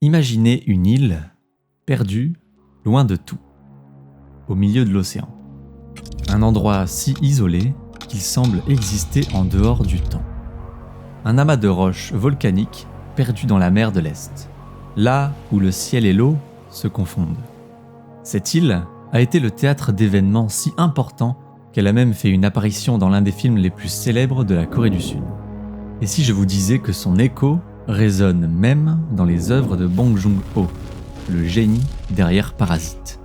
Imaginez une île perdue, loin de tout, au milieu de l'océan. Un endroit si isolé qu'il semble exister en dehors du temps. Un amas de roches volcaniques perdu dans la mer de l'Est, là où le ciel et l'eau se confondent. Cette île a été le théâtre d'événements si importants qu'elle a même fait une apparition dans l'un des films les plus célèbres de la Corée du Sud. Et si je vous disais que son écho résonne même dans les œuvres de Bong Joon-ho, le génie derrière Parasite.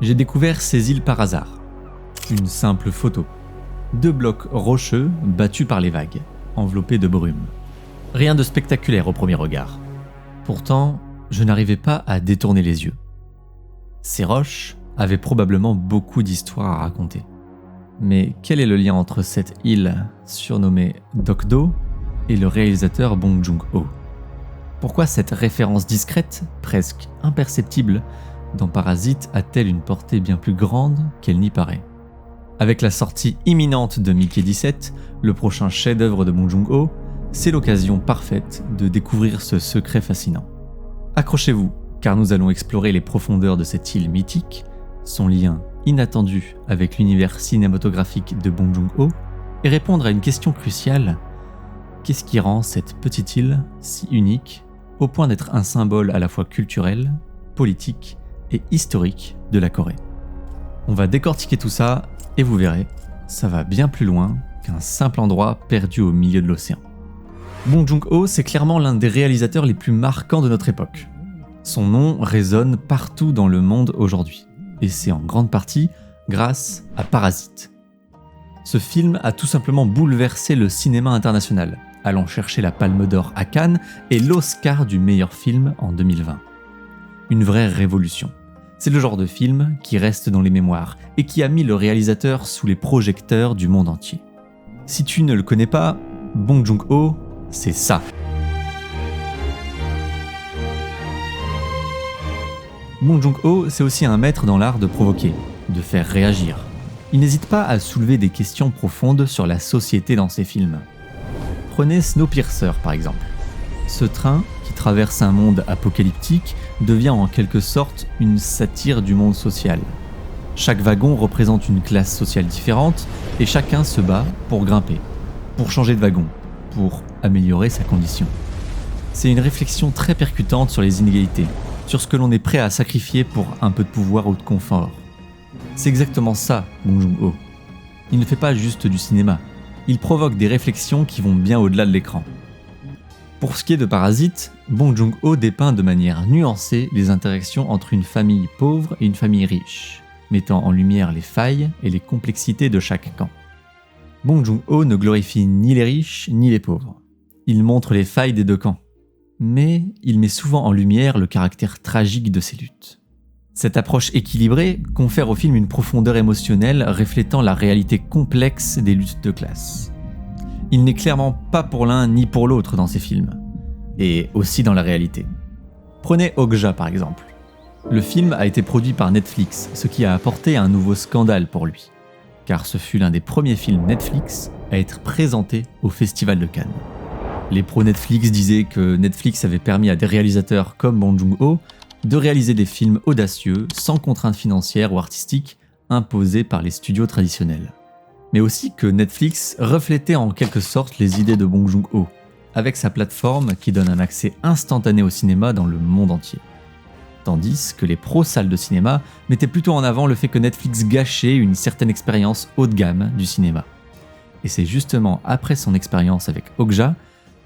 J'ai découvert ces îles par hasard. Une simple photo. 2 blocs rocheux battus par les vagues, enveloppés de brume. Rien de spectaculaire au premier regard. Pourtant, je n'arrivais pas à détourner les yeux. Ces roches avaient probablement beaucoup d'histoires à raconter. Mais quel est le lien entre cette île, surnommée Dokdo, et le réalisateur Bong Joon-ho ? Pourquoi cette référence discrète, presque imperceptible, dans Parasite a-t-elle une portée bien plus grande qu'elle n'y paraît ? Avec la sortie imminente de Mickey 17, le prochain chef-d'œuvre de Bong Joon-ho, c'est l'occasion parfaite de découvrir ce secret fascinant. Accrochez-vous, car nous allons explorer les profondeurs de cette île mythique, son lien inattendu avec l'univers cinématographique de Bong Joon-ho, et répondre à une question cruciale. Qu'est-ce qui rend cette petite île si unique, au point d'être un symbole à la fois culturel, politique et historique de la Corée ? On va décortiquer tout ça, et vous verrez, ça va bien plus loin qu'un simple endroit perdu au milieu de l'océan. Bong Joon-ho, c'est clairement l'un des réalisateurs les plus marquants de notre époque. Son nom résonne partout dans le monde aujourd'hui, et c'est en grande partie grâce à Parasite. Ce film a tout simplement bouleversé le cinéma international, allant chercher la Palme d'Or à Cannes et l'Oscar du meilleur film en 2020. Une vraie révolution. C'est le genre de film qui reste dans les mémoires et qui a mis le réalisateur sous les projecteurs du monde entier. Si tu ne le connais pas, Bong Joon-ho, c'est ça. Bong Joon-ho, c'est aussi un maître dans l'art de provoquer, de faire réagir. Il n'hésite pas à soulever des questions profondes sur la société dans ses films. Prenez Snowpiercer par exemple. Ce train, qui traverse un monde apocalyptique, devient en quelque sorte une satire du monde social. Chaque wagon représente une classe sociale différente et chacun se bat pour grimper, pour changer de wagon, pour améliorer sa condition. C'est une réflexion très percutante sur les inégalités, sur ce que l'on est prêt à sacrifier pour un peu de pouvoir ou de confort. C'est exactement ça, Bong Joon-ho. Il ne fait pas juste du cinéma, il provoque des réflexions qui vont bien au-delà de l'écran. Pour ce qui est de Parasite, Bong Joon-ho dépeint de manière nuancée les interactions entre une famille pauvre et une famille riche, mettant en lumière les failles et les complexités de chaque camp. Bong Joon-ho ne glorifie ni les riches ni les pauvres. Il montre les failles des deux camps, mais il met souvent en lumière le caractère tragique de ces luttes. Cette approche équilibrée confère au film une profondeur émotionnelle reflétant la réalité complexe des luttes de classe. Il n'est clairement pas pour l'un ni pour l'autre dans ses films, et aussi dans la réalité. Prenez Okja par exemple. Le film a été produit par Netflix, ce qui a apporté un nouveau scandale pour lui, car ce fut l'un des premiers films Netflix à être présenté au Festival de Cannes. Les pros Netflix disaient que Netflix avait permis à des réalisateurs comme Bong Joon-ho de réaliser des films audacieux, sans contraintes financières ou artistiques imposées par les studios traditionnels. Mais aussi que Netflix reflétait en quelque sorte les idées de Bong Joon-ho, avec sa plateforme qui donne un accès instantané au cinéma dans le monde entier. Tandis que les pros-salles de cinéma mettaient plutôt en avant le fait que Netflix gâchait une certaine expérience haut de gamme du cinéma. Et c'est justement après son expérience avec Okja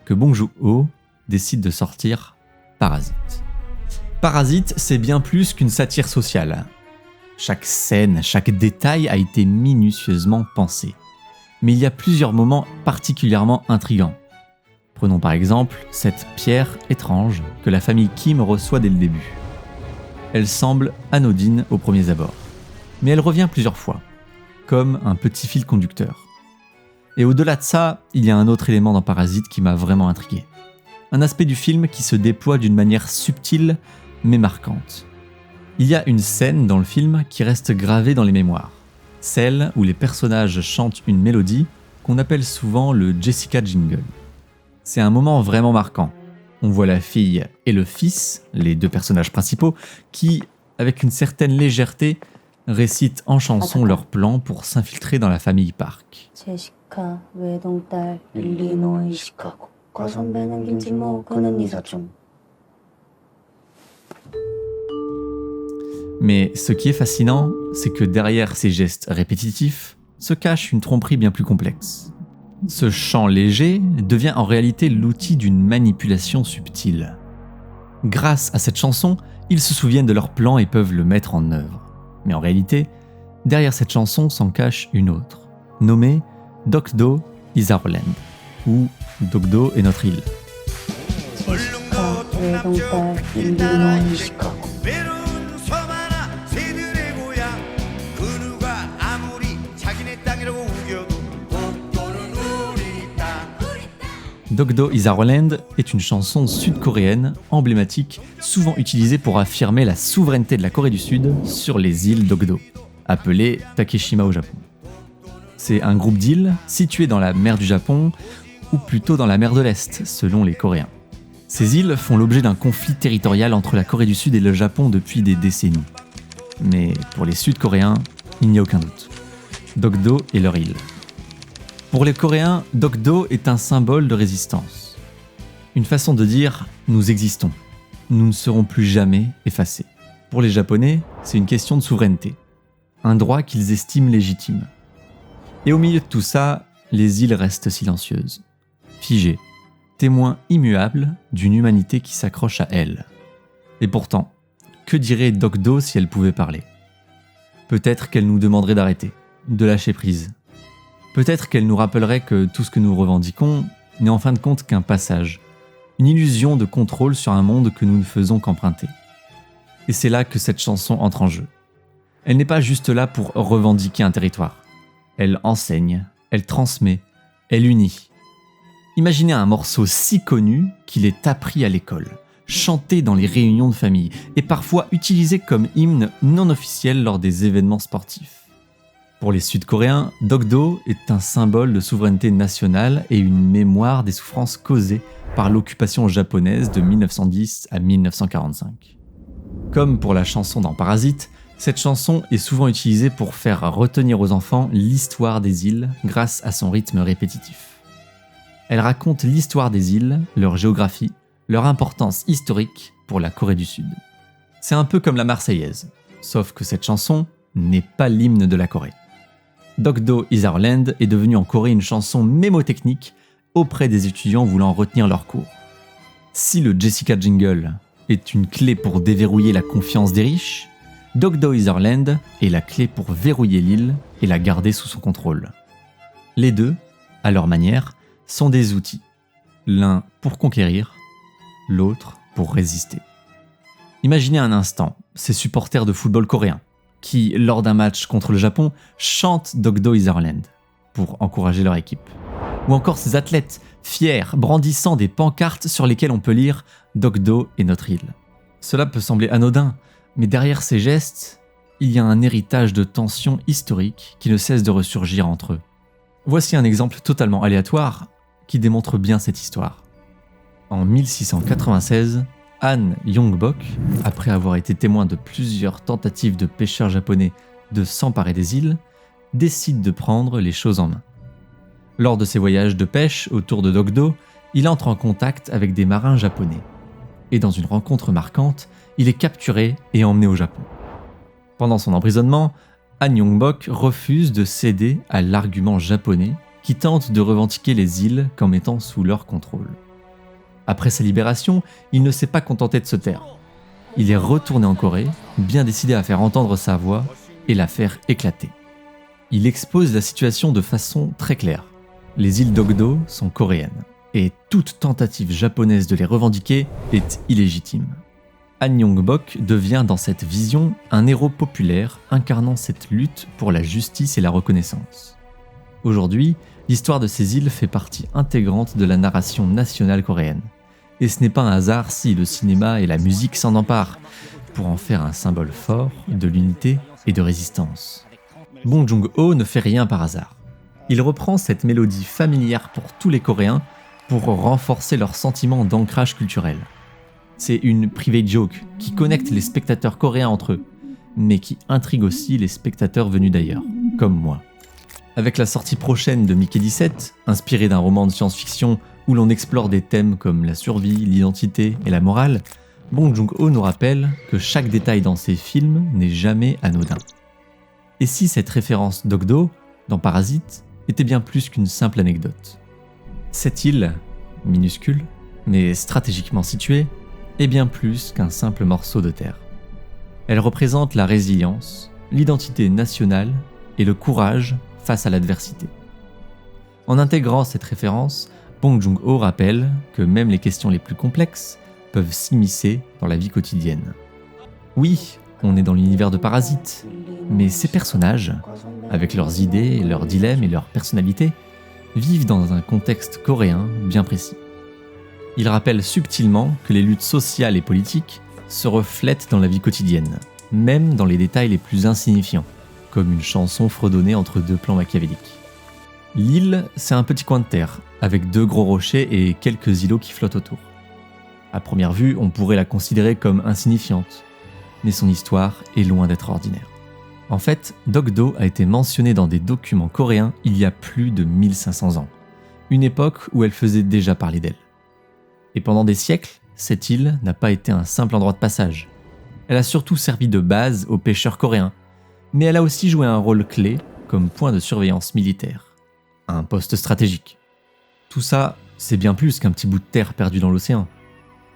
que Bong Joon-ho décide de sortir Parasite. Parasite, c'est bien plus qu'une satire sociale. Chaque scène, chaque détail a été minutieusement pensé. Mais il y a plusieurs moments particulièrement intrigants. Prenons par exemple cette pierre étrange que la famille Kim reçoit dès le début. Elle semble anodine au premier abord, mais elle revient plusieurs fois, comme un petit fil conducteur. Et au-delà de ça, il y a un autre élément dans Parasite qui m'a vraiment intrigué. Un aspect du film qui se déploie d'une manière subtile mais marquante. Il y a une scène dans le film qui reste gravée dans les mémoires, celle où les personnages chantent une mélodie qu'on appelle souvent le Jessica Jingle. C'est un moment vraiment marquant, On voit la fille et le fils, les deux personnages principaux, qui, avec une certaine légèreté, récitent en chanson leur plan pour s'infiltrer dans la famille Park. 제시카 외동딸 일리노이 시카고 과선배는 김치모 그는 이사촌. Mais ce qui est fascinant, c'est que derrière ces gestes répétitifs se cache une tromperie bien plus complexe. Ce chant léger devient en réalité l'outil d'une manipulation subtile. Grâce à cette chanson, ils se souviennent de leur plan et peuvent le mettre en œuvre. Mais en réalité, derrière cette chanson s'en cache une autre, nommée Dokdo is our land, ou Dokdo est notre île. 제시카 외동딸 일리노이 시카고. 외로운 섬 하나 새들의 고향 그 누가 아무리 자기네 땅이라고 우겨도 독도는 우리 땅. Dokdo is our land est une chanson sud-coréenne emblématique, souvent utilisée pour affirmer la souveraineté de la Corée du Sud sur les îles Dokdo, appelées Takeshima au Japon. C'est un groupe d'îles situées dans la mer du Japon, ou plutôt dans la mer de l'Est, selon les Coréens. Ces îles font l'objet d'un conflit territorial entre la Corée du Sud et le Japon depuis des décennies. Mais pour les Sud-Coréens, il n'y a aucun doute. Dokdo est leur île. Pour les Coréens, Dokdo est un symbole de résistance. Une façon de dire « nous existons, nous ne serons plus jamais effacés ». Pour les Japonais, c'est une question de souveraineté, un droit qu'ils estiment légitime. Et au milieu de tout ça, les îles restent silencieuses, figées, témoins immuables d'une humanité qui s'accroche à elles. Et pourtant, que dirait Dokdo si elle pouvait parler ? Peut-être qu'elle nous demanderait d'arrêter, de lâcher prise. Peut-être qu'elle nous rappellerait que tout ce que nous revendiquons n'est en fin de compte qu'un passage, une illusion de contrôle sur un monde que nous ne faisons qu'emprunter. Et c'est là que cette chanson entre en jeu. Elle n'est pas juste là pour revendiquer un territoire. Elle enseigne, elle transmet, elle unit. Imaginez un morceau si connu qu'il est appris à l'école, chanté dans les réunions de famille et parfois utilisé comme hymne non officiel lors des événements sportifs. Pour les Sud-Coréens, Dokdo est un symbole de souveraineté nationale et une mémoire des souffrances causées par l'occupation japonaise de 1910 à 1945. Comme pour la chanson dans Parasite, cette chanson est souvent utilisée pour faire retenir aux enfants l'histoire des îles grâce à son rythme répétitif. Elle raconte l'histoire des îles, leur géographie, leur importance historique pour la Corée du Sud. C'est un peu comme la Marseillaise, sauf que cette chanson n'est pas l'hymne de la Corée. Dokdo is our land est devenue en Corée une chanson mémotechnique auprès des étudiants voulant retenir leurs cours. Si le Jessica Jingle est une clé pour déverrouiller la confiance des riches, Dokdo is our land est la clé pour verrouiller l'île et la garder sous son contrôle. Les deux, à leur manière, sont des outils. L'un pour conquérir, l'autre pour résister. Imaginez un instant ces supporters de football coréens qui, lors d'un match contre le Japon, chantent Dokdo is our land pour encourager leur équipe. Ou encore ces athlètes fiers brandissant des pancartes sur lesquelles on peut lire « Dokdo est notre île ». Cela peut sembler anodin, mais derrière ces gestes, il y a un héritage de tensions historiques qui ne cesse de ressurgir entre eux. Voici un exemple totalement aléatoire qui démontre bien cette histoire. En 1696, Han Yongbok, après avoir été témoin de plusieurs tentatives de pêcheurs japonais de s'emparer des îles, décide de prendre les choses en main. Lors de ses voyages de pêche autour de Dokdo, il entre en contact avec des marins japonais. Et dans une rencontre marquante, il est capturé et emmené au Japon. Pendant son emprisonnement, Han Yongbok refuse de céder à l'argument japonais qui tente de revendiquer les îles comme étant sous leur contrôle. Après sa libération, il ne s'est pas contenté de se taire. Il est retourné en Corée, bien décidé à faire entendre sa voix et la faire éclater. Il expose la situation de façon très claire. Les îles Dokdo sont coréennes, et toute tentative japonaise de les revendiquer est illégitime. Han Yongbok devient dans cette vision un héros populaire incarnant cette lutte pour la justice et la reconnaissance. Aujourd'hui, l'histoire de ces îles fait partie intégrante de la narration nationale coréenne. Et ce n'est pas un hasard si le cinéma et la musique s'en emparent pour en faire un symbole fort de l'unité et de résistance. Bong Joon-ho ne fait rien par hasard. Il reprend cette mélodie familière pour tous les Coréens pour renforcer leur sentiment d'ancrage culturel. C'est une private joke qui connecte les spectateurs coréens entre eux, mais qui intrigue aussi les spectateurs venus d'ailleurs, comme moi. Avec la sortie prochaine de Mickey 17, inspirée d'un roman de science-fiction où l'on explore des thèmes comme la survie, l'identité et la morale, Bong Joon-ho nous rappelle que chaque détail dans ses films n'est jamais anodin. Et si cette référence d'Okdo, dans Parasite, était bien plus qu'une simple anecdote? Cette île, minuscule, mais stratégiquement située, est bien plus qu'un simple morceau de terre. Elle représente la résilience, l'identité nationale et le courage face à l'adversité. En intégrant cette référence, Bong Joon-ho rappelle que même les questions les plus complexes peuvent s'immiscer dans la vie quotidienne. Oui, on est dans l'univers de Parasite, mais ces personnages, avec leurs idées, leurs dilemmes et leurs personnalités, vivent dans un contexte coréen bien précis. Il rappelle subtilement que les luttes sociales et politiques se reflètent dans la vie quotidienne, même dans les détails les plus insignifiants, comme une chanson fredonnée entre deux plans machiavéliques. L'île, c'est un petit coin de terre, avec 2 gros rochers et quelques îlots qui flottent autour. À première vue, on pourrait la considérer comme insignifiante, mais son histoire est loin d'être ordinaire. En fait, Dokdo a été mentionnée dans des documents coréens il y a plus de 1500 ans, une époque où elle faisait déjà parler d'elle. Et pendant des siècles, cette île n'a pas été un simple endroit de passage. Elle a surtout servi de base aux pêcheurs coréens, mais elle a aussi joué un rôle clé comme point de surveillance militaire, un poste stratégique. Tout ça, c'est bien plus qu'un petit bout de terre perdu dans l'océan.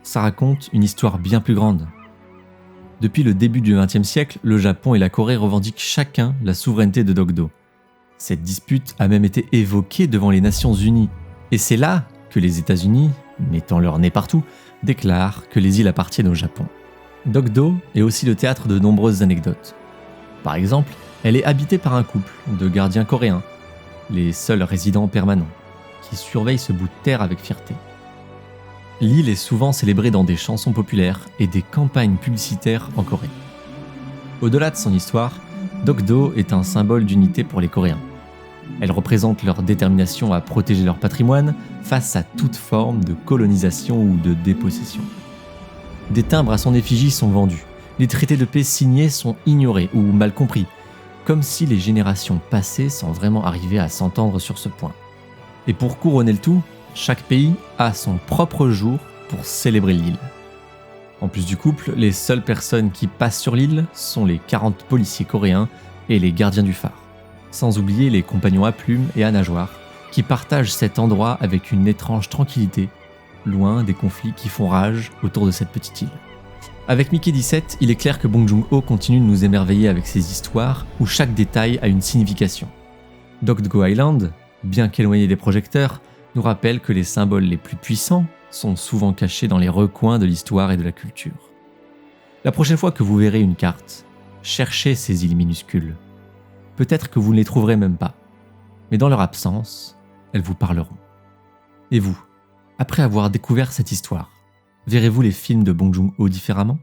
Ça raconte une histoire bien plus grande. Depuis le début du XXe siècle, le Japon et la Corée revendiquent chacun la souveraineté de Dokdo. Cette dispute a même été évoquée devant les Nations Unies, et c'est là que les États-Unis, mettant leur nez partout, déclarent que les îles appartiennent au Japon. Dokdo est aussi le théâtre de nombreuses anecdotes. Par exemple, elle est habitée par un couple de gardiens coréens, les seuls résidents permanents, qui surveillent ce bout de terre avec fierté. L'île est souvent célébrée dans des chansons populaires et des campagnes publicitaires en Corée. Au-delà de son histoire, Dokdo est un symbole d'unité pour les Coréens. Elle représente leur détermination à protéger leur patrimoine face à toute forme de colonisation ou de dépossession. Des timbres à son effigie sont vendus, les traités de paix signés sont ignorés ou mal compris, comme si les générations passées sans vraiment arriver à s'entendre sur ce point. Et pour couronner le tout, chaque pays a son propre jour pour célébrer l'île. En plus du couple, les seules personnes qui passent sur l'île sont les 40 policiers coréens et les gardiens du phare. Sans oublier les compagnons à plumes et à nageoires, qui partagent cet endroit avec une étrange tranquillité, loin des conflits qui font rage autour de cette petite île. Avec Mickey 17, il est clair que Bong Joon-ho continue de nous émerveiller avec ses histoires où chaque détail a une signification. Dokdo Island, bien qu'éloigné des projecteurs, nous rappelle que les symboles les plus puissants sont souvent cachés dans les recoins de l'histoire et de la culture. La prochaine fois que vous verrez une carte, cherchez ces îles minuscules. Peut-être que vous ne les trouverez même pas, mais dans leur absence, elles vous parleront. Et vous, après avoir découvert cette histoire, verrez-vous les films de Bong Joon-ho différemment ?